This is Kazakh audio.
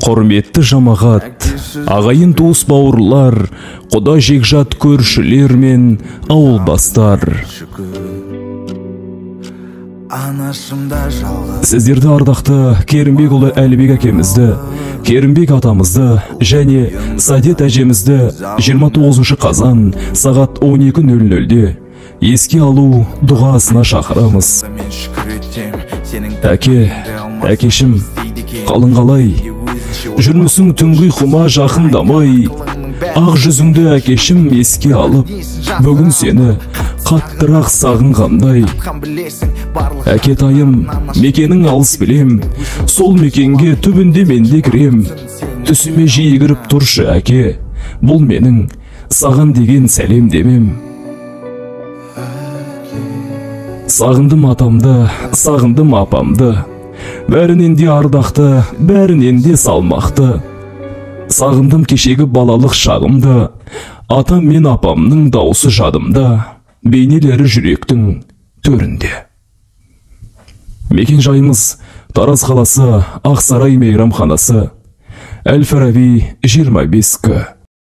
Құрметті жамағат, ағайын туыс бауырлар, құда жекжат көршілер мен ауыл бастар. Сіздерді ардақты Керімбекұлы Әлібек әкемізді, Керімбек атамызды және Садет әжемізді 29 қазан сағат 12:00-де еске алу дұғасына шақырамыз. Әкешім, қалың қалай? Жүрмісің түнгі құма жақындамай? Ақ жүзіңді әкешім еске алып, бүгін сені қаттырақ сағынғандай. Әкетайым, мекенің алыс білем, сол мекенге түбінде менде кірем. Түсіме жиі кіріп тұршы әке, бұл менің саған деген сәлем демем. Сағындым атамды, сағындым апамды, бәрінен де ардақты, бәрінен де салмақты. Сағындым кешегі балалық шағымды, атам мен апамның даусы жадымда, бейнелері жүректің төрінде. Мекен жайымыз Тараз қаласы, Ақсарай мейрамханасы, Әл-Фараби 25-кі.